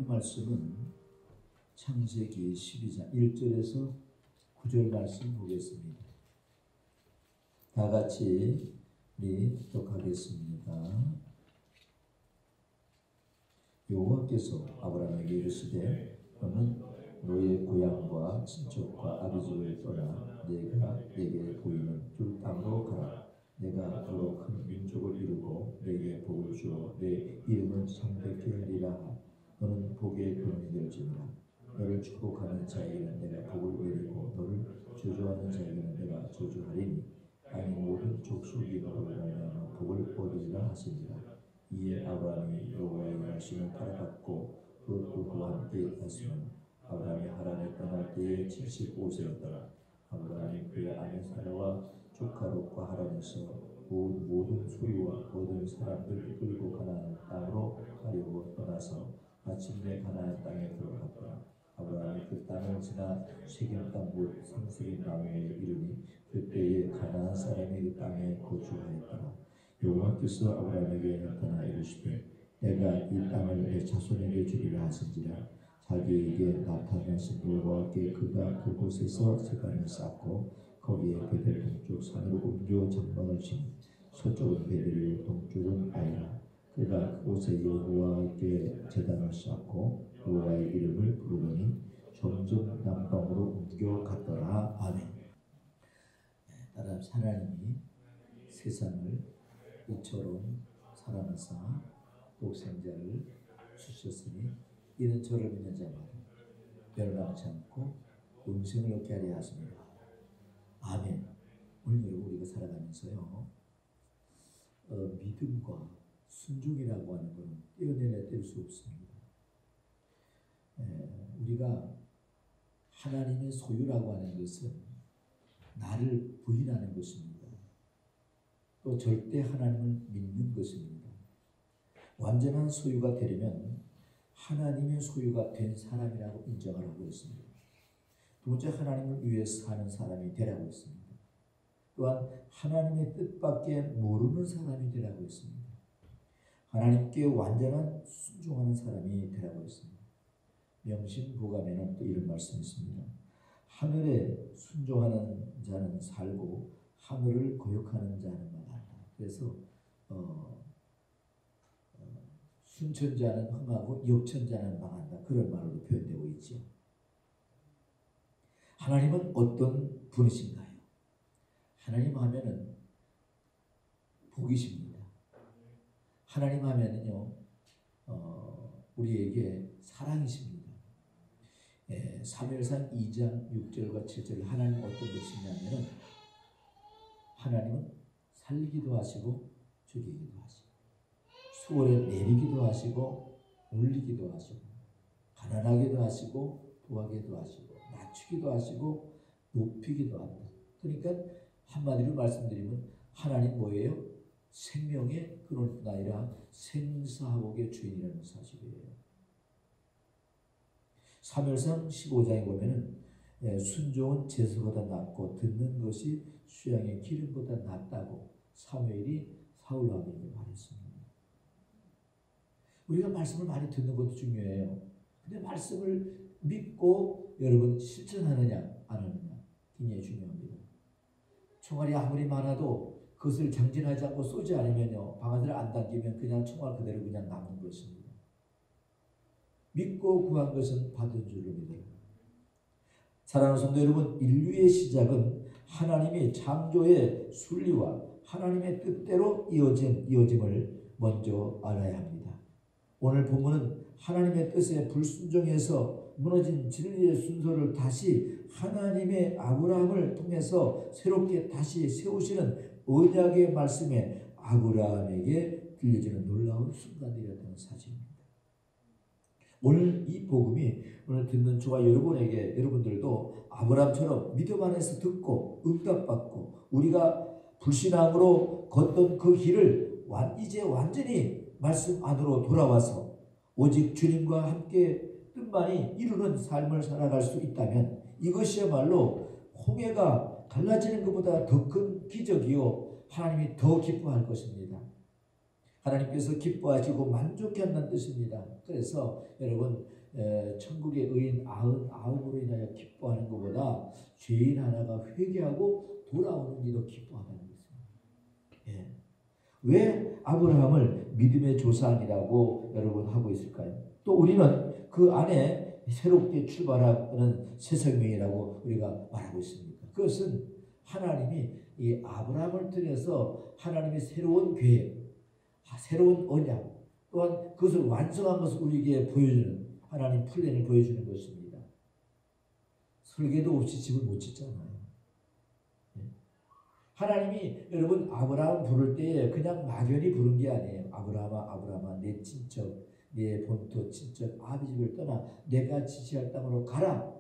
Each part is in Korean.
오늘 말씀은 창세기 12장 1절에서 9절 말씀 보겠습니다. 다 같이 우리 독하겠습니다. 여호와께서 아브라함에게 이르시되 너는 너의 고향과 친척과 아비집을 떠나 내가 내게 보이는 두 땅으로 가라. 내가 너로 큰 민족을 이루고 내게 복을 주어 내 이름을 성백케 하리라. 너는 복의 근원이 될지니라. 너를 축복하는 자에게는 내가 복을 내리고 너를 저주하는 자에게는 내가 저주하리니 땅의 모든 족속이 너로 말미암아 복을 얻으리라 하시니라. 이에 아브라함이 여호와의 말씀을 따라갔고 롯도 그와 함께 갔으면 아브라함이 하란에 떠날 때에 75세였더라. 아브라함이 그의 아내 사라와 조카 롯과 하란에서 모든 소유와 모든 사람들을 끌고 가나안 땅으로 가려고 떠나서 마침내 가나안 땅에 들어갔더라. 아브라함이 그 땅을 지나 세겜 땅 곧 생수의 나무에 이르니 그때에 가나안 사람이 그 땅에 거주하였더라. 여호와께서 아브라함에게 나타나 이르시되 내가 이 땅을 내 자손에게 주리라 하신지라. 자기에게 나타나신 여호와께 그가 그곳에서 세간을 쌓고 거기에 베델 동쪽 산으로 옮겨 장막을 치니 서쪽은 베델이요 동쪽은 아이라. 그가 그곳에 여호와께 제단을 쌓고 여호와의 이름을 부르더니 점점 남방으로 옮겨갔더라. 아멘. 따라 하나님이 세상을 이처럼 사랑하사 독생자를 주셨으니 이는 저를 믿는 자마다 멸망치 않고永생을 얻게 하려 하십니다. 아멘. 오늘 여러분 우리가 살아가면서요 믿음과 순종이라고 하는 것은 떼어내려 뗄 수 없습니다. 우리가 하나님의 소유라고 하는 것은 나를 부인하는 것입니다. 또 절대 하나님을 믿는 것입니다. 완전한 소유가 되려면 하나님의 소유가 된 사람이라고 인정하라고 했습니다. 두 번째, 하나님을 위해서 사는 사람이 되라고 했습니다. 또한 하나님의 뜻밖에 모르는 사람이 되라고 했습니다. 하나님께 완전한 순종하는 사람이 되라고 했습니다. 명심보감에는 또 이런 말씀이 있습니다. 하늘에 순종하는 자는 살고 하늘을 거역하는 자는 망한다. 그래서 순천자는 흥하고 역천자는 망한다. 그런 말로 표현되고 있죠. 하나님은 어떤 분이신가요? 하나님 하면은 복이십니다. 하나님 하면은요 우리에게 사랑이십니다. 사무엘상 2장 6절과 7절 하나님 어떤 분이시냐면은 하나님은 살리기도 하시고 죽이기도 하시고 수월에 내리기도 하시고 올리기도 하시고 가난하게도 하시고 부하게도 하시고 낮추기도 하시고 높이기도 한다. 그러니까 한마디로 말씀드리면 하나님 뭐예요? 생명의 근원뿐 아니라 생사하복의 주인이라는 사실이에요. 사무엘상 15장에 보면은 순종은 제사보다 낫고 듣는 것이 수양의 기름보다 낫다고 사무엘이 사울 왕에게 말했습니다. 우리가 말씀을 많이 듣는 것도 중요해요. 근데 말씀을 믿고 여러분 실천하느냐 안 하느냐 굉장히 중요합니다. 총알이 아무리 많아도 그것을 장진하지 않고 쏘지 않으면요 방아쇠를 안 당기면 그냥 총알 그대로 그냥 남는 것입니다. 믿고 구한 것은 받은 줄로 믿어라. 사랑하는 성도 여러분, 인류의 시작은 하나님의 창조의 순리와 하나님의 뜻대로 이어짐을 먼저 알아야 합니다. 오늘 본문은 하나님의 뜻에 불순종해서 무너진 진리의 순서를 다시 하나님의 아브라함을 통해서 새롭게 다시 세우시는 언약의 말씀에 아브라함에게 들려지는 놀라운 순간들이었다는 사실입니다. 오늘 이 복음이 오늘 듣는 저와 여러분들도 아브라함처럼 믿음 안에서 듣고 응답받고 우리가 불신앙으로 걷던 그 길을 이제 완전히 말씀 안으로 돌아와서 오직 주님과 함께 뜻만이 이루는 삶을 살아갈 수 있다면 이것이야말로 홍해가 갈라지는 것보다 더 큰 기적이요 하나님이 더 기뻐할 것입니다. 하나님께서 기뻐하시고 만족해 한다는 뜻입니다. 그래서 여러분 천국의 의인 99으로 인하여 기뻐하는 것보다 죄인 하나가 회개하고 돌아오는 이도 기뻐하다는 것입니다. 예. 왜 아브라함을 믿음의 조상이라고 여러분 하고 있을까요? 또 우리는 그 안에 새롭게 출발하는 새 생명이라고 우리가 말하고 있습니다. 그것은 하나님이 이 아브라함을 통해서 하나님의 새로운 계획, 새로운 언약, 또한 그것을 완성한 것을 우리에게 보여주는 하나님 플랜을 보여주는 것입니다. 설계도 없이 집을 못 짓잖아요. 하나님이 여러분 아브라함 부를 때에 그냥 막연히 부른 게 아니에요. 아브라함아 아브라함아 내 친척 내 본토 친척 아비 집을 떠나 내가 지시할 땅으로 가라.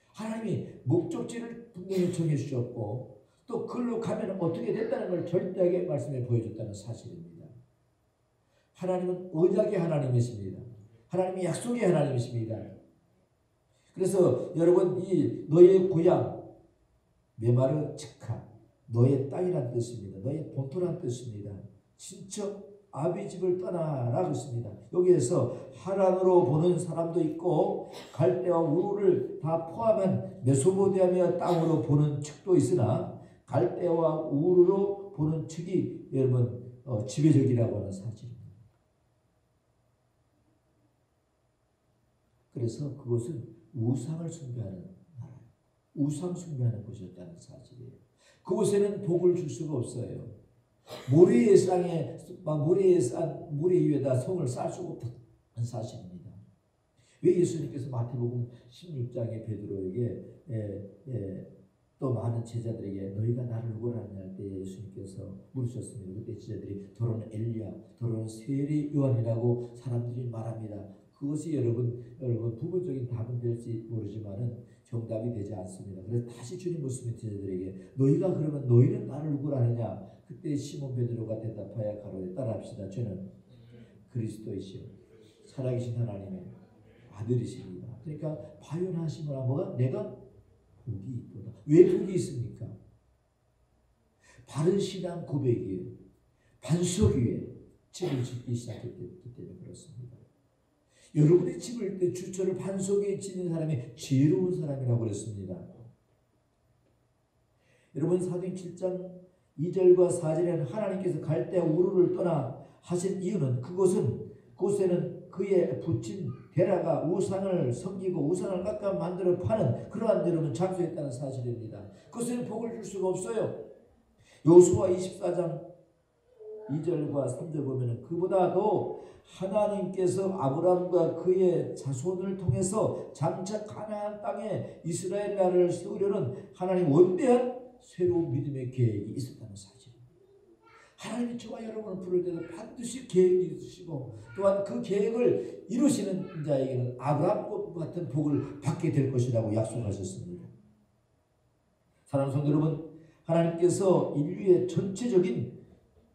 하나님이 목적지를 분명히 정해주셨고 또 그걸로 가면 어떻게 된다는 걸 절대하게 말씀해 보여줬다는 사실입니다. 하나님은 언약의 하나님이십니다. 하나님이 약속의 하나님이십니다. 그래서 여러분 이 너의 고향 메마르 츠카 너의 땅이란 뜻입니다. 너의 본토란 뜻입니다. 친척 아비 집을 떠나라고 했습니다. 여기에서 하란으로 보는 사람도 있고 갈대와 우르를 다 포함한 메소포타미아 땅으로 보는 측도 있으나 갈대와 우르로 보는 측이 여러분 지배적이라고 하는 사실입니다. 그래서 그것은 우상을 숭배하는 나라, 우상 숭배하는 곳이었다는 사실이에요. 그곳에는 복을 줄 수가 없어요. 모래의 땅에 모래 위에다 성을 쌓을 수가 없다는 사실입니다. 왜 예수님께서 마태복음 16장에 베드로에게 또 많은 제자들에게 너희가 나를 누구라 하느냐 할 때 예수님께서 물으셨습니다. 그때 제자들이 더러는 엘리야, 더러는 세례 요한이라고 사람들이 말합니다. 그것이 여러분 부분적인 답은 될지 모르지만은 정답이 되지 않습니다. 그래서 다시 주님 묻습니다. 제자들에게 너희가 그러면 너희는 나를 누구라 하느냐? 그때 시몬 베드로가 대답하여 가로되 따라합시다. 저는 그리스도이시요 살아계신 하나님의 아들이십니다. 그러니까 바요나시므라 뭐가 내가 복이 있도다. 왜 복이 있습니까? 바른 신앙 고백이에요. 반석 위에 집을 짓기 시작했기 때문에 그렇습니다. 여러분의 집을 때 주처를 반석 위에 짓는 사람이 지혜로운 사람이라고 그랬습니다. 여러분 사도행 7장 2절과 4절에는 하나님께서 갈대와 우르를 떠나 하신 이유는 그곳에는 그의 부친 데라가 우상을 섬기고 우상을 깎아 만들어 파는 그러한 여러분 장소였다는 사실입니다. 그것에는 복을 줄 수가 없어요. 여호수아 24장 2절과 3절 보면 그보다도 하나님께서 아브라함과 그의 자손을 통해서 장차 가나안 땅에 이스라엘 나라를 세우려는 하나님 원대한 새로운 믿음의 계획이 있었다는 사실입니다. 하나님이 저와 여러분을 부를 때도 반드시 계획이 있으시고 또한 그 계획을 이루시는 자에게는 아브라함 같은 복을 받게 될 것이라고 약속하셨습니다. 사랑하는 성도 여러분, 하나님께서 인류의 전체적인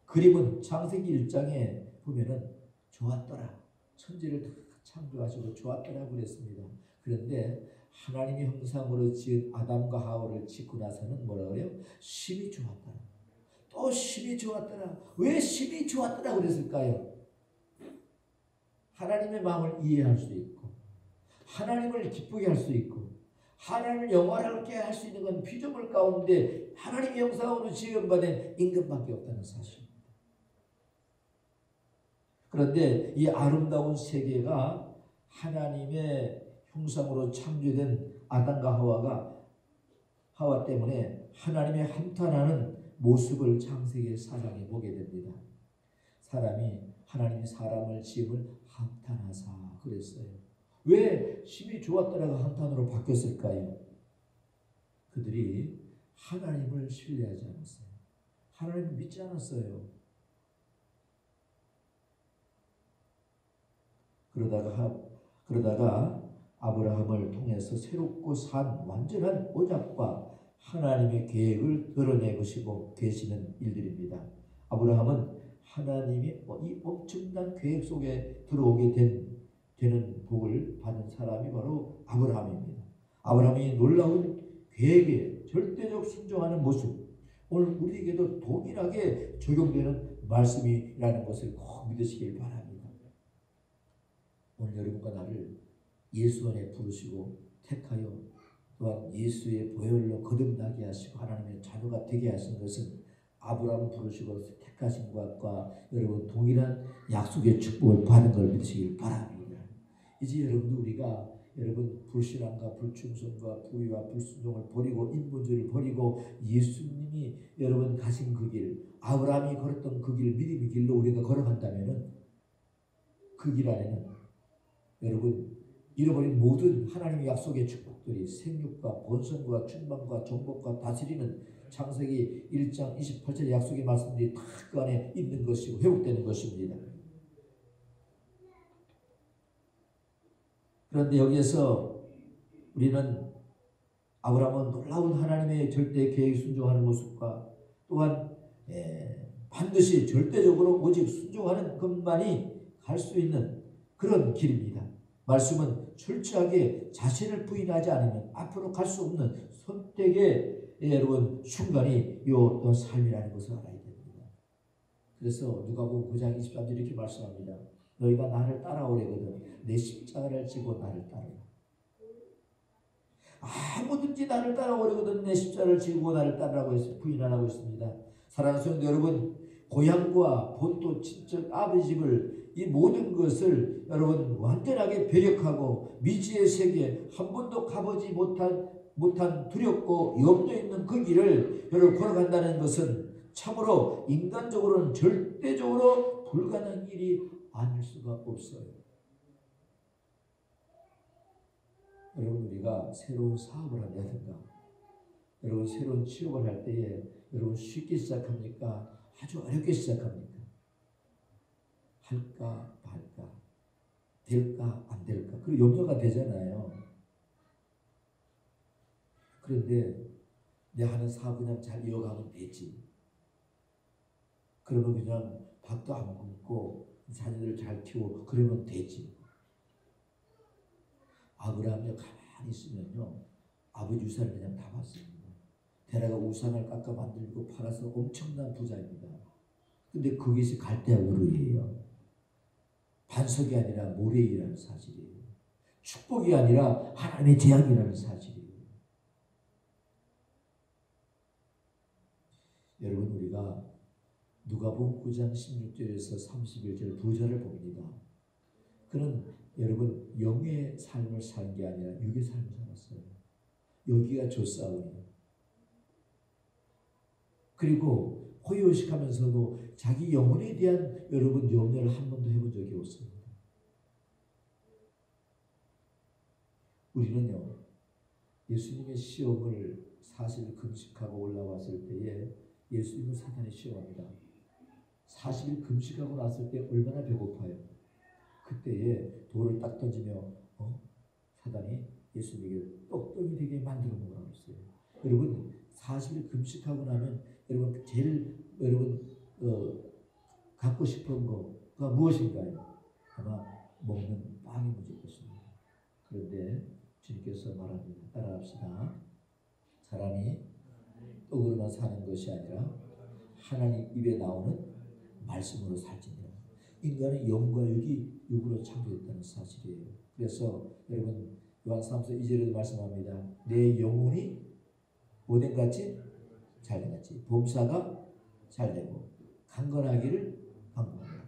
그림은 창세기 1장에 보면은 좋았더라. 천지를 다 창조하시고 좋았더라고 그랬습니다. 그런데 하나님의 형상으로 지은 아담과 하와를 짓고 나서는 뭐라고 그래요? 심히 좋았더라. 또 심히 좋았더라. 왜 심히 좋았더라 그랬을까요? 하나님의 마음을 이해할 수 있고 하나님을 기쁘게 할 수 있고 하나님을 영원하게 할 수 있는 건 피조물 가운데 하나님의 형상으로 지음받은 임금밖에 없다는 사실입니다. 그런데 이 아름다운 세계가 하나님의 형상으로 창조된 아담과 하와 때문에 하나님의 한탄하는 모습을 창세기 4장에 보게 됩니다. 사람이 하나님이 사람을 지음을 한탄하사 그랬어요. 왜 심히 좋았더라가 한탄으로 바뀌었을까요? 그들이 하나님을 신뢰하지 않았어요. 하나님을 믿지 않았어요. 그러다가 아브라함을 통해서 새롭고 산 완전한 언약과 하나님의 계획을 드러내시고 계시는 일들입니다. 아브라함은 하나님이 이 엄청난 계획 속에 들어오게 되는 복을 받은 사람이 바로 아브라함입니다. 아브라함이 놀라운 계획에 절대적 순종하는 모습, 오늘 우리에게도 동일하게 적용되는 말씀이라는 것을 꼭 믿으시길 바랍니다. 오늘 여러분과 나를 예수 안에 부르시고 택하여 또한 예수의 보혈로 거듭나게 하시고 하나님의 자녀가 되게 하신 것은 아브라함을 부르시고 택하신 것과 여러분 동일한 약속의 축복을 받은 걸 믿으시길 바랍니다. 이제 여러분도 우리가 여러분 불신앙과 불충성과 불의와 불순종을 버리고 인본주의를 버리고 예수님이 여러분 가신 그 길, 아브라함이 걸었던 그 길, 믿음의 길로 우리가 걸어간다면은 그 길 안에는 여러분 잃어버린 모든 하나님의 약속의 축복들이 생육과 번성과 충만과 정복과 다스리는 창세기 1장 28절의 약속의 말씀들이 다 그 안에 있는 것이고 회복되는 것입니다. 그런데 여기에서 우리는 아브라함은 놀라운 하나님의 절대 계획에 순종하는 모습과 또한 반드시 절대적으로 오직 순종하는 것만이 갈 수 있는 그런 길입니다. 말씀은 철저하게 자신을 부인하지 않으면 앞으로 갈 수 없는 선택의 여러분 순간이 이 삶이라는 것을 알아야 됩니다. 그래서 누가복음 9장 23절 이렇게 말씀합니다. 너희가 나를 따라오려거든 내 십자가를 지고 나를 따르라. 아무든지 나를 따라오려거든 내 십자가를 지고 나를 따르라고 해서 부인 안 하고 있습니다. 사랑하는 성도 여러분, 고향과 본토 친척 아버지 집을 이 모든 것을 여러분 완전하게 배격하고 미지의 세계 한 번도 가보지 못한 두렵고 염려 있는 그 길을 여러분 걸어간다는 것은 참으로 인간적으로는 절대적으로 불가능한 일이 아닐 수가 없어요. 여러분 우리가 새로운 사업을 한다든가 여러분 새로운 취업을 할 때에 여러분 쉽게 시작합니까? 아주 어렵게 시작합니까? 할까 말까 될까 안 될까 그 염려가 되잖아요. 그런데 내 하는 사업 그냥 잘 이어가면 되지. 그러면 그냥 밥도 안 굶고 자녀들을 잘 키우고 그러면 되지. 아브라함이 가만히 있으면요 아버지 유산을 그냥 다 받습니다. 데라가 우산을 깎아 만들고 팔아서 엄청난 부자입니다. 근데 그것이 갈대우르예요. 반석이 아니라 모래이라는 사실이에요. 축복이 아니라 하나님의 재앙이라는 사실이에요. 여러분 우리가 누가복음 9장 16절에서 31절 부자를 봅니다. 그는 여러분 영의 삶을 산 게 아니라 육의 삶을 살았어요. 여기가 조싸움이에요. 그리고 호의호식하면서도 자기 영혼에 대한 여러분 염려를 한 번도 해본 적이 없습니다. 우리는요 예수님의 시험을 사실 금식하고 올라왔을 때에 예수님은 사탄이 시험합니다. 40일 금식하고 났을 때 얼마나 배고파요. 그때에 돌을 딱 던지며 사단이 예수님에게 떡덩이 되게 만들어 먹으라고 했어요. 여러분 40일 금식하고 나면 여러분 제일 여러분 갖고 싶은 거가 무엇인가요? 아마 먹는 빵이 문제일 것입니다. 그런데 주님께서 말합니다. 따라합시다. 사람이 떡으로만 사는 것이 아니라 하나님 입에 나오는 말씀으로 살지니라. 인간의 영과 육으로 창조됐다는 사실이에요. 그래서 여러분 요한 3서 2절에도 말씀합니다. 내 영혼이 뭐된 같이? 잘된 같이. 범사가 잘되고 강건하기를 강건하라.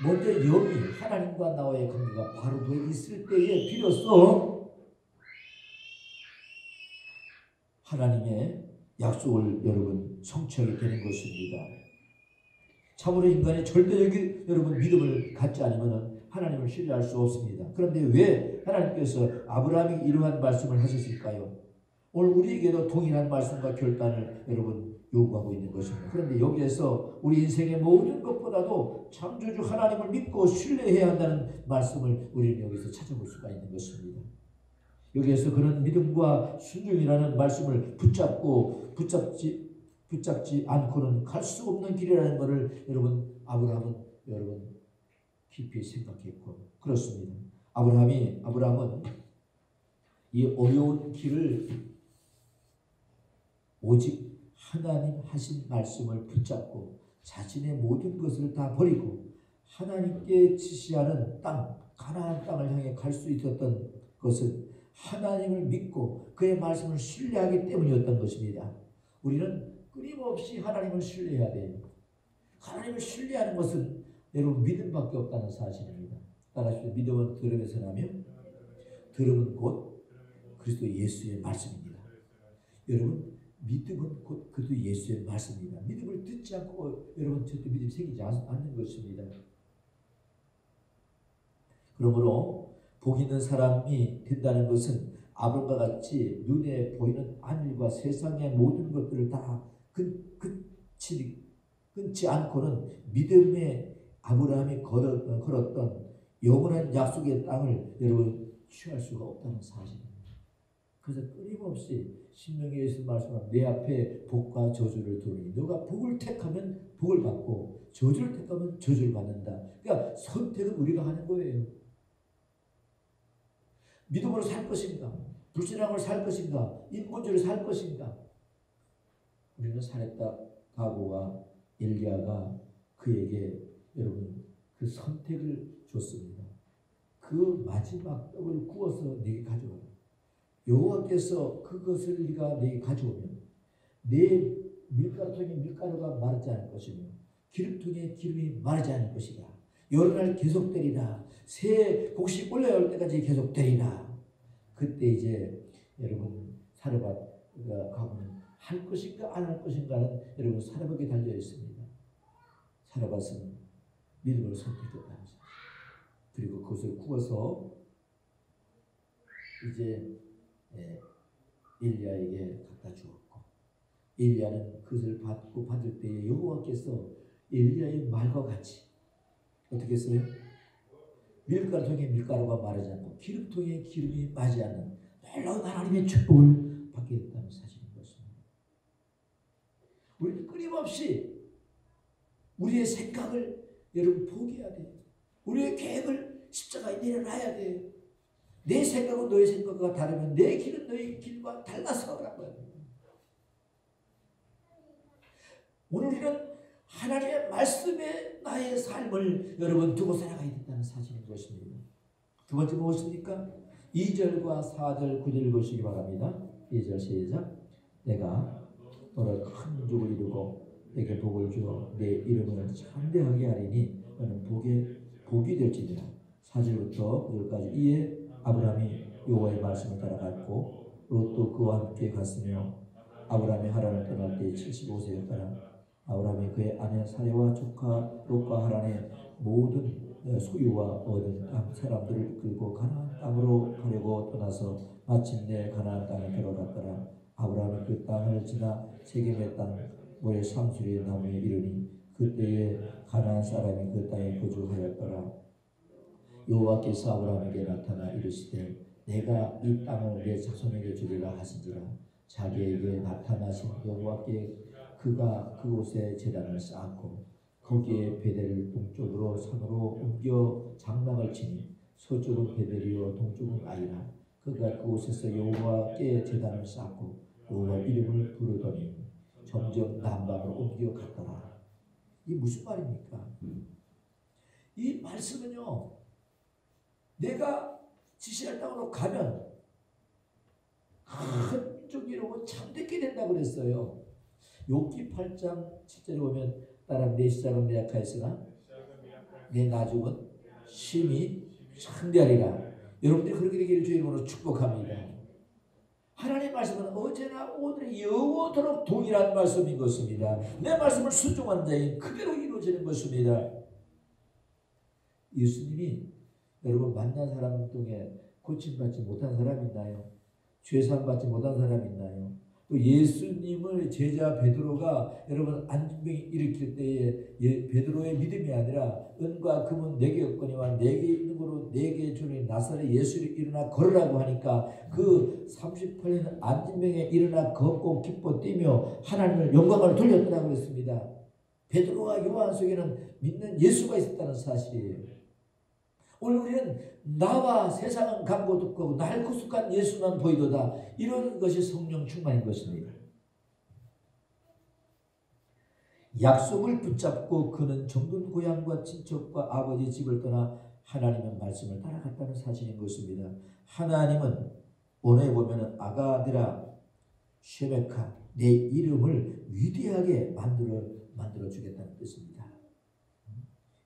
먼저 영이 하나님과 나와의 관계가 바로 돼 있을 때에 비로소 하나님의 약속을 여러분 성취하게 되는 것입니다. 참으로 인간의 절대적인 여러분 믿음을 갖지 않으면 하나님을 신뢰할 수 없습니다. 그런데 왜 하나님께서 아브라함이 이러한 말씀을 하셨을까요? 오늘 우리에게도 동일한 말씀과 결단을 여러분 요구하고 있는 것입니다. 그런데 여기에서 우리 인생의 모든 것보다도 창조주 하나님을 믿고 신뢰해야 한다는 말씀을 우리는 여기서 찾아볼 수가 있는 것입니다. 여기에서 그런 믿음과 순종이라는 말씀을 붙잡지 않고는 갈 수 없는 길이라는 것을 여러분 아브라함은 여러분 깊이 생각했고 그렇습니다. 아브라함은 이 어려운 길을 오직 하나님 하신 말씀을 붙잡고 자신의 모든 것을 다 버리고 하나님께 지시하는 땅, 가나안 땅을 향해 갈 수 있었던 것은 하나님을 믿고 그의 말씀을 신뢰하기 때문이었던 것입니다. 우리는 끊임없이 하나님을 신뢰해야 돼요. 하나님을 신뢰하는 것은 여러분 믿음밖에 없다는 사실입니다. 따라하십시오. 믿음은 들음에서 나며 들음은 곧 그리스도 예수의 말씀입니다. 여러분 믿음은 곧 그리스도 예수의 말씀입니다. 믿음을 듣지 않고 여러분 절대 믿음이 생기지 않는 것입니다. 그러므로 복 있는 사람이 된다는 것은 아브람과 같이 눈에 보이는 하늘과 세상의 모든 것들을 다 끊지 않고는 믿음의 아브라함이 걸었던 영원한 약속의 땅을 여러분 취할 수가 없다는 사실입니다. 그래서 끊임없이 신명기에서 말씀한 내 앞에 복과 저주를 두니 너가 복을 택하면 복을 받고 저주를 택하면 저주를 받는다. 그러니까 선택은 우리가 하는 거예요. 믿음으로 살 것인가? 불신앙으로 살 것인가? 인본주의로 살 것인가? 우리는 사렙다 가고와 엘리야가 그에게 여러분 그 선택을 줬습니다. 그 마지막 떡을 구워서 내게 가져와라. 여호와께서 그것을 네가 내게 가져오면 내 밀가루통에 밀가루가 마르지 않을 것이며 기름통에 기름이 마르지 않을 것이다. 여러 날 계속되리라. 새 곡식 올라올 때까지 계속되리라. 그때 이제 여러분 사르밧 가고는 할 것인가 안 할 것인가는 여러분 사르밧에 달려 있습니다. 사르밧은 믿음을 선택했다는 사실. 그리고 그것을 구워서 이제 엘리야에게 갖다 주었고 엘리야는 그것을 받을 때에 여호와께서 엘리야의 말과 같이 어떻게 했어요? 밀가루통에 밀가루가 마르지 않고 기름통에 기름이 마지 않는 놀라운 하나님의 축복을 받게 됐다는 사실인 것입니다. 우리는 끊임없이 우리의 생각을 여러분 포기해야 돼요. 우리의 계획을 십자가에 내려놔야 돼요. 내 생각은 너의 생각과 다르면 내 길은 너의 길과 달라서라는 거예요. 오늘 우리는 하나님의 말씀에 나의 삶을 여러분 두고 살아가야 된다는 사실인 것입니다. 두 번째 무엇입니까? 2절과 4절 9절 읽으시기 바랍니다. 2절 시작. 내가 너를 큰 민족을 이루고 내게 복을 주어 내 이름을 창대하게 하리니 너는 복이 될지니라. 4절부터 9절까지 이에 아브라함이 여호와의 말씀을 따라갔고 롯도 그와 함께 갔으며 아브라함이 하란을 떠날 때 75세였더라. 아브라함이 그의 아내 사레와 조카 롯과 하란의 모든 소유와 얻은 땅 사람들을 이끌고 가나안 땅으로 가려고 떠나서 마침내 가나안 땅에 들어갔더라. 아브라함이 그 땅을 지나 세겜의 땅 모래 상수리의 나무에 이르니 그때에 가나안 사람이 그 땅에 거주하였더라. 여호와께서 아브라함에게 나타나 이르시되 내가 이 땅을 내 자손에게 주리라 하신지라. 자기에게 나타나신 여호와께 그가 그곳에 제단을 쌓았고 거기에 베델을 동쪽으로 산으로 옮겨 장막을 치니 서쪽은 베델이요 동쪽은 아이라. 그가 그곳에서 여호와께 제단을 쌓고 여호와 이름을 부르더니 점점 남방으로 옮겨 갔더라. 이게 무슨 말입니까? 이 말씀은요, 내가 지시할 땅으로 가면 큰 민족이 이루고 참되게 된다고 그랬어요. 욥기 8장 7절에 보면 나는 내 시작은 미약하였으나 내 나중은 심히 창대하리라. 여러분들이 그렇게 되기를 주의 이름으로 축복합니다. 하나님의 말씀은 어제나 오늘 영원토록 동일한 말씀인 것입니다. 내 말씀을 순종하는 자에게 그대로 이루어지는 것입니다. 예수님이 여러분 만난 사람 중에 고침받지 못한 사람 있나요? 죄사함 받지 못한 사람 있나요? 또 예수님을 제자 베드로가 여러분 안진병이 일으킬 때에 베드로의 믿음이 아니라 은과 금은 내게 없거니와 내게 있는 거로 내게 주는 나사렛 예수를 일어나 걸으라고 하니까 그 38년 안진병에 일어나 걷고 기뻐 뛰며 하나님을 영광을 돌렸다고 했습니다. 베드로와 요한 속에는 믿는 예수가 있었다는 사실이에요. 오늘 우리는 나와 세상은 강고 두껍고 낡고 숙한 예수만 보이도다. 이런 것이 성령 충만인 것입니다. 약속을 붙잡고 그는 정든 고향과 친척과 아버지 집을 떠나 하나님의 말씀을 따라갔다는 사실인 것입니다. 하나님은 오늘 보면은 아가드라 쉐베카 내 이름을 위대하게 만들어 주겠다는 뜻입니다.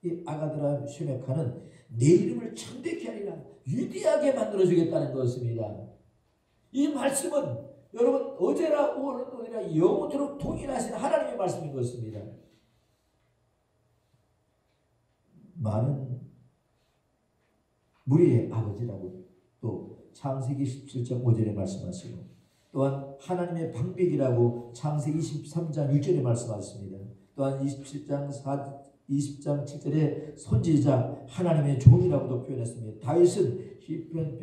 이 아가드라 쉐베카는 내 이름을 창대케 하리라 위대하게 만들어 주겠다는 것입니다. 이 말씀은 여러분 어제나 오늘이나 영원토록 동일하신 하나님의 말씀인 것입니다. 많은 무리의 아버지라고 또 창세기 17장 5절에 말씀하시고 또한 하나님의 방백이라고 창세기 23장 6절에 말씀하셨습니다. 또한 20장 7절에 선지자 하나님의 종이라고도 표현했습니다. 다윗은 시편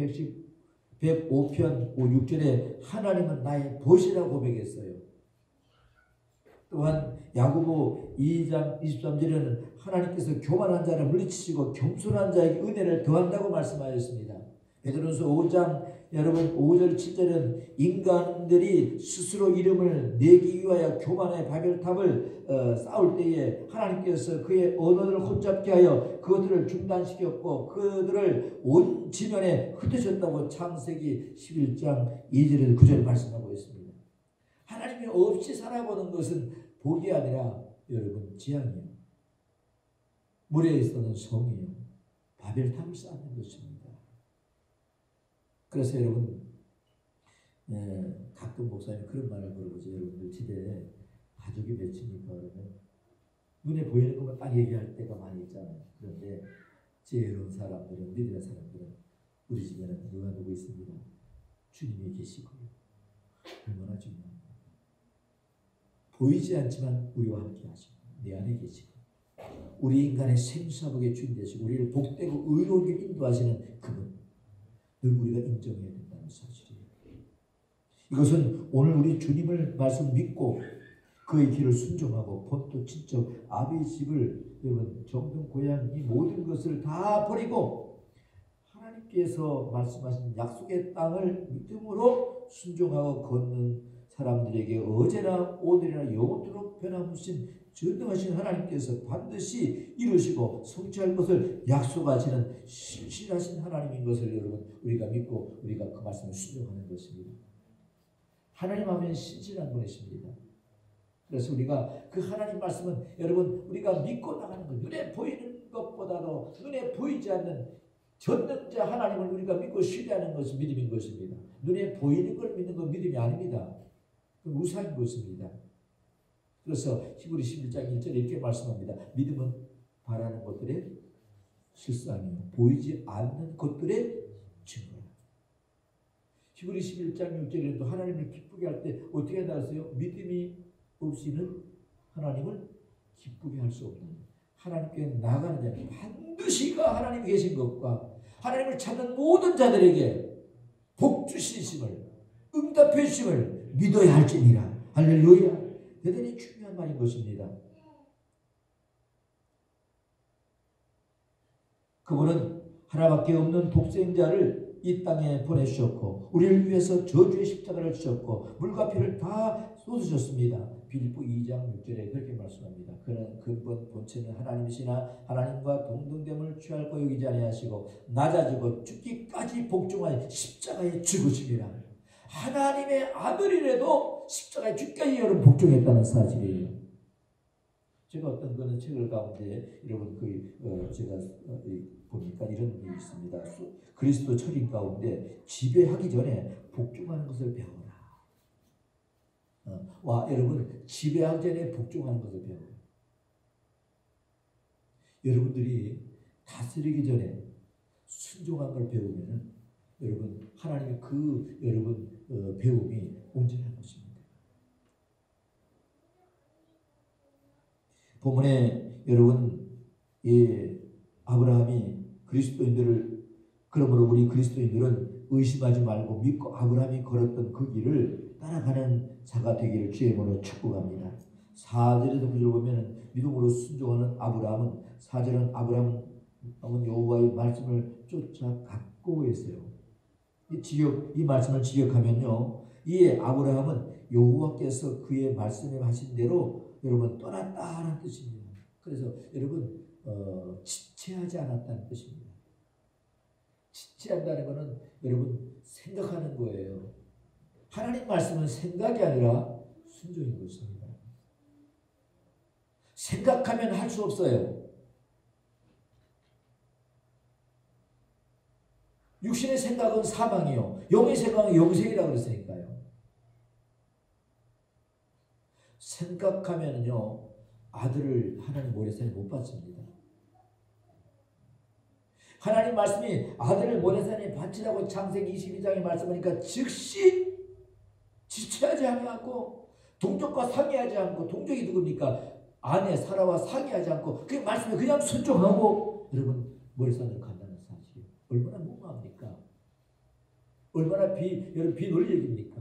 105편 6절에 하나님은 나의 보시라고 고백했어요. 또한 야고보 2장 23절에는 하나님께서 교만한 자를 물리치시고 겸손한 자에게 은혜를 더한다고 말씀하셨습니다. 베드로전서 5장 여러분 5절 7절은 인간들이 스스로 이름을 내기 위하여 교만의 바벨탑을 쌓을 때에 하나님께서 그의 언어를 혼잡게 하여 그것들을 중단시켰고 그들을 온 지면에 흩으셨다고 창세기 11장 2절에서 9절에 말씀하고 있습니다. 하나님이 없이 살아보는 것은 복이 아니라 여러분 재앙이요. 물에서는 성이요. 바벨탑을 쌓는 것입니다. 그래서 여러분 가끔 목사님 그런 말을 물어보죠. 여러분들 집에 가족이 몇입니까? 그러면 눈에 보이는 것만 딱 얘기할 때가 많이 있잖아요. 그런데 지혜로운 사람들은 믿음의 사람들은 우리 집에는 누가 있습니다. 주님이 계시고요. 얼마나 중요합니다. 보이지 않지만 우리와 함께 하시고 내 안에 계시고 우리 인간의 생사복의 주인 되시고 우리를 복되고 의로운 길 인도하시는 그분 늘 우리가 인정해야 된다는 사실이에요. 이것은 오늘 우리 주님을 말씀 믿고 그의 길을 순종하고 본토 친척 아비의 집을 여러분 정든 고향 이 모든 것을 다 버리고 하나님께서 말씀하신 약속의 땅을 믿음으로 순종하고 걷는 사람들에게 어제나 오늘이나 영원토록 변함없인 전능하신 하나님께서 반드시 이루시고 성취할 것을 약속하시는 신실하신 하나님인 것을 여러분 우리가 믿고 우리가 그 말씀을 순종하는 것입니다. 하나님 하면 신실한 분이십니다. 그래서 우리가 그 하나님 말씀은 여러분 우리가 믿고 나가는 것 눈에 보이는 것보다도 눈에 보이지 않는 전능자 하나님을 우리가 믿고 신뢰하는 것이 믿음인 것입니다. 눈에 보이는 걸 믿는 건 믿음이 아닙니다. 그건 우상인 것입니다. 그래서 히브리 11장 1절에 이렇게 말씀합니다. 믿음은 바라는 것들의 실상이요 보이지 않는 것들의 증거라. 히브리 11장 6절에도 하나님을 기쁘게 할 때 어떻게 나왔어요? 믿음이 없이는 하나님을 기쁘게 할 수 없는 하나님께 나가는 자는 반드시가 하나님이 계신 것과 하나님을 찾는 모든 자들에게 복 주시심을 응답해 주심을 믿어야 할지니라. 할렐루야. 대단히 중요한 말인 것입니다. 그분은 하나밖에 없는 독생자를 이 땅에 보내주셨고 우리를 위해서 저주의 십자가를 지셨고 물과 피를 다 쏟으셨습니다. 빌립보 2장 6절에 그렇게 말씀합니다. 그는 근본 본체는 하나님이시나 하나님과 동등됨을 취할 거 여기지 아니하시고 낮아지고 죽기까지 복종하여 십자가에 죽으심이라. 하나님의 아들이라도 십자가에 죽기까지 여러분 복종했다는 사실이에요. 제가 어떤 거는 책을 가운데 여러분 제가 보니까 이런 게 있습니다. 그리스도 철인 가운데 지배하기 전에 복종하는 것을 배워라. 여러분 지배하기 전에 복종하는 것을 배워라. 여러분들이 다스리기 전에 순종한 걸 배우면은 여러분 하나님의 여러분 배움이 온전한 것입니다. 본문에 여러분 아브라함이 그리스도인들을 그러므로 우리 그리스도인들은 의심하지 말고 믿고 아브라함이 걸었던 그 길을 따라가는 자가 되기를 주의 이름으로 축복합니다. 4절에도 9절 보면 믿음으로 순종하는 아브라함은 4절은 아브라함은 여호와의 말씀을 쫓아갔고 했어요. 이 말씀을 지역하면요, 이에 아브라함은 여호와께서 그의 말씀에 하신 대로 여러분 떠났다는 뜻입니다. 그래서 여러분 지체하지 않았다는 뜻입니다. 지체한다는 것은 여러분 생각하는 거예요. 하나님 말씀은 생각이 아니라 순종인 것입니다. 생각하면 할 수 없어요. 육신의 생각은 사망이요, 영의 생각은 영생이라고 그랬으니까요. 생각하면요 아들을 하나님 모래산에 못 받습니다. 하나님 말씀이 아들을 모래산에 바치라고 창세기 22장에 말씀하니까 즉시 지체하지 않고 동족과 상의하지 않고, 동족이 누굽니까? 아내 사라와 상의하지 않고 그 말씀에 그냥 순종하고 여러분 모래산으로 간다는 사실 얼마나 무모합니까? 얼마나 여러분 비놀 얘기입니까?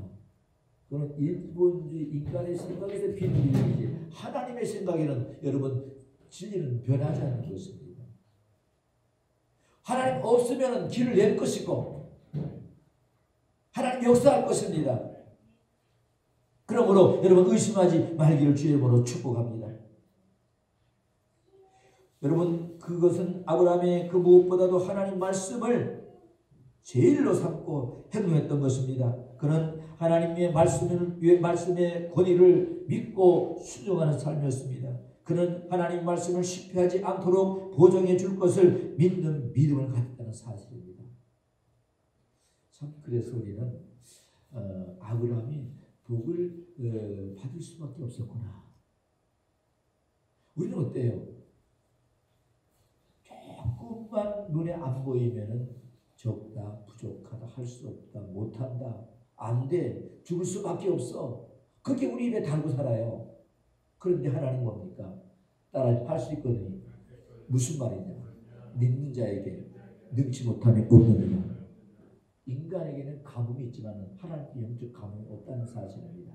그건 일본주의 인간의 생각에서 비놀 얘기지, 하나님의 생각에는 여러분 진리는 변하지 않는 것입니다. 하나님 없으면 길을 낼 것이고 하나님 역사할 것입니다. 그러므로 여러분 의심하지 말기를 주의 이름으로 축복합니다. 여러분 그것은 아브라함의 그 무엇보다도 하나님 말씀을 제일로 삼고 행동했던 것입니다. 그는 하나님의 말씀의 권위를 믿고 순종하는 삶이었습니다. 그는 하나님 말씀을 실패하지 않도록 보정해 줄 것을 믿는 믿음을 가졌다는 사실입니다. 참 그래서 우리는 아브라함이 복을 받을 수밖에 없었구나. 우리는 어때요? 조금만 눈에 안 보이면은 적다, 부족하다, 할 수 없다, 못한다, 안 돼, 죽을 수밖에 없어. 그게 우리 입에 달고 살아요. 그런데 하나님 뭡니까? 따라 할 수 있거든요. 무슨 말이냐? 믿는 자에게 능치 못함이 없느니라. 인간에게는 가뭄이 있지만 하나님께 영적 가뭄이 없다는 사실입니다.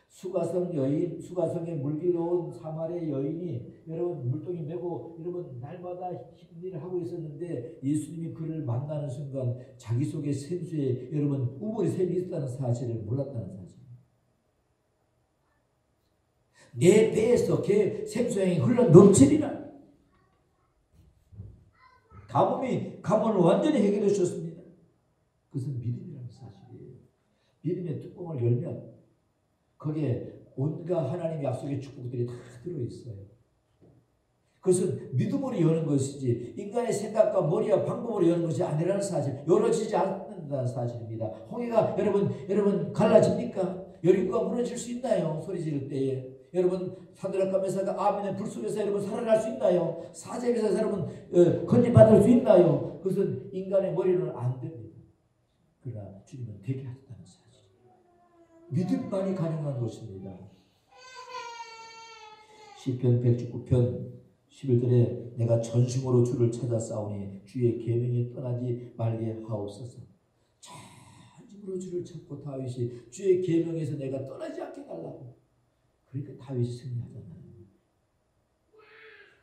수가성에 물길로 온 사마리아 여인이 여러분 물동이 메고 여러분 날마다 힘일을 하고 있었는데 예수님이 그를 만나는 순간 자기 속에 샘수에 여러분 우물이 샘이 있다는 사실을 몰랐다는 사실. 내 배에서 샘수양이 흘러 넘치리라. 가뭄을 완전히 해결해 주셨습니다. 그것은 믿음이라는 사실이에요. 믿음의 뚜껑을 열면 거기에 온갖 하나님의 약속의 축복들이 다 들어있어요. 그것은 믿음으로 여는 것이지 인간의 생각과 머리와 방법으로 여는 것이 아니라는 사실, 열어지지 않는다는 사실입니다. 홍해가 여러분 갈라집니까? 여리고가 무너질 수 있나요? 소리 지를 때에 여러분 사드락과 메사가 아멘의 불 속에서 여러분 살아날 수 있나요? 사자에서 여러분 건진받을 수 있나요? 그것은 인간의 머리로는 안 됩니다. 그러나 주님은 되게 하셨다는 사실, 믿음만이 가능한 것입니다. 시편 119편 11절에 내가 전심으로 주를 찾아 싸우니 주의 계명에 떠나지 말게 하옵소서. 전심으로 주를 찾고 다윗이 주의 계명에서 내가 떠나지 않게 달라고. 그러니까 다윗이 승리하잖아요.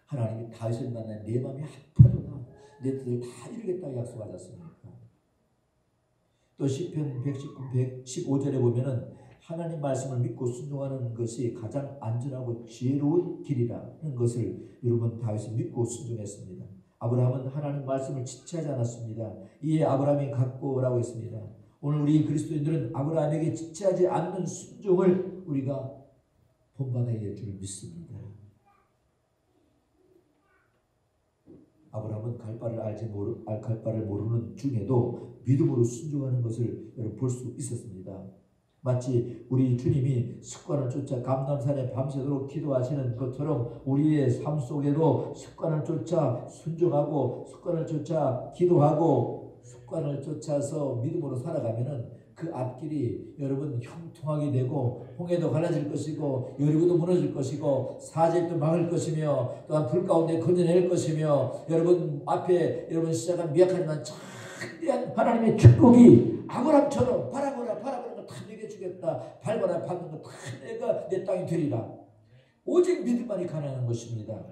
하나님이 다윗을 만나 내 마음이 아파도다 내 뜻을 다 이루겠다고 약속하지 않습니까? 또 시편 119편 115절에 보면은 하나님 말씀을 믿고 순종하는 것이 가장 안전하고 지혜로운 길이라는 것을 여러분 다윗이 믿고 순종했습니다. 아브라함은 하나님 말씀을 지체하지 않았습니다. 이에 아브라함이 갖고라고 했습니다. 오늘 우리 그리스도인들은 아브라함에게 지체하지 않는 순종을 우리가 본받아야 될 줄 믿습니다. 아브라함은 갈 바를 모르는 중에도 믿음으로 순종하는 것을 여러분 볼 수 있었습니다. 마치 우리 주님이 습관을 쫓아 감람산에 밤새도록 기도하시는 것처럼 우리의 삶 속에도 습관을 쫓아 순종하고 습관을 쫓아 기도하고 습관을 쫓아서 믿음으로 살아가면은 그 앞길이 여러분 형통하게 되고 홍해도 갈라질 것이고 여리고도 무너질 것이고 사제도 막을 것이며 또한 불 가운데 건져낼 것이며 여러분 앞에 여러분 시작한 미약하지만 참대한 하나님의 축복이 아브라함처럼 바라보는 거 다 내게 주겠다, 밟아라 받는 거 다 내가 내 땅이 되리라. 오직 믿음만이 가능한 것입니다.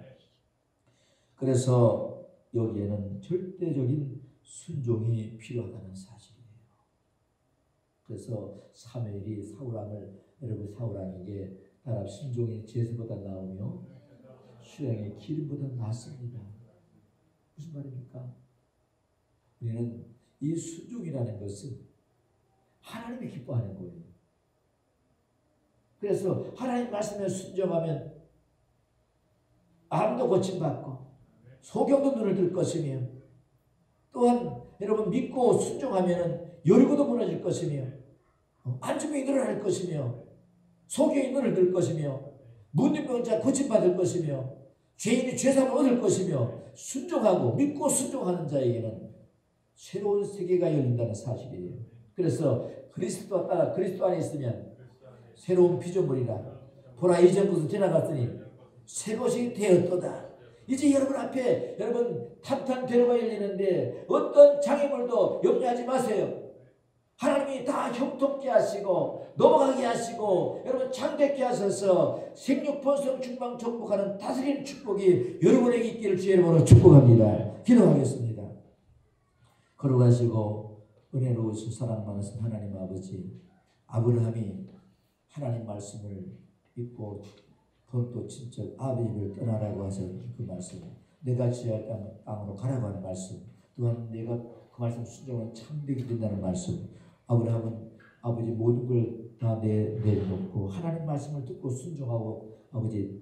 그래서 여기에는 절대적인 순종이 필요하다는 사실이에요. 그래서 사무엘이 사울왕에게 단합 순종이 제사보다 나오며 수양의 기름보다 낫습니다. 무슨 말입니까? 우리는 이 순종이라는 것은 하나님이 기뻐하는 거예요. 그래서 하나님 말씀에 순종하면 암도 고침받고 소경도 눈을 들 것이며, 또한 여러분 믿고 순종하면 여리고도 무너질 것이며, 안주병이 늘어날 것이며, 소경이 눈을 들 것이며, 문둥병자 고침받을 것이며, 죄인이 죄사함을 얻을 것이며, 순종하고 믿고 순종하는 자에게는 새로운 세계가 열린다는 사실이에요. 그래서 그리스도와 따라 그리스도 안에 있으면 새로운 피조물이라. 보라, 이전 것은 지나갔으니 새 것이 되었도다. 이제 여러분 앞에 여러분 탄탄대로가 열리는데 어떤 장애물도 염려하지 마세요. 하나님이 다 형통케 하시고 넘어가게 하시고 여러분 창대케 하셔서 생육 번성 충만 정복하는 다스리는 축복이 여러분에게 있기를 주의 이름으로 축복합니다. 기도하겠습니다. 걸어가시고 은혜로우신 사랑 많으신 하나님 아버지, 아브라함이 하나님 말씀을 믿고 본토 친척 아비집을 떠나라고 하신 그 말씀, 내가 지어야 할 땅으로 가라고 하는 말씀, 또한 내가 그 말씀 순종하면 참되게 된다는 말씀, 아브라함은 아버지 모든 걸 다 내놓고 하나님 말씀을 듣고 순종하고 아버지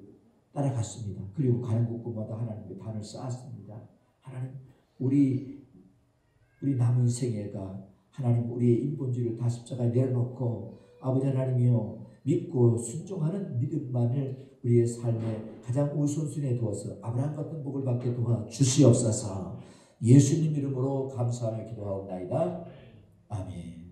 따라갔습니다. 그리고 가는 곳곳마다 하나님의 단을 쌓았습니다. 하나님, 우리 남은 생애가 하나님 우리의 인본주의를 다 십자가에 내려놓고 아버지 하나님이여 믿고 순종하는 믿음만을 우리의 삶의 가장 우선순위에 두어서 아브라함 같은 복을 받게 도와주시옵소서. 예수님 이름으로 감사하며 기도하옵나이다. 아멘.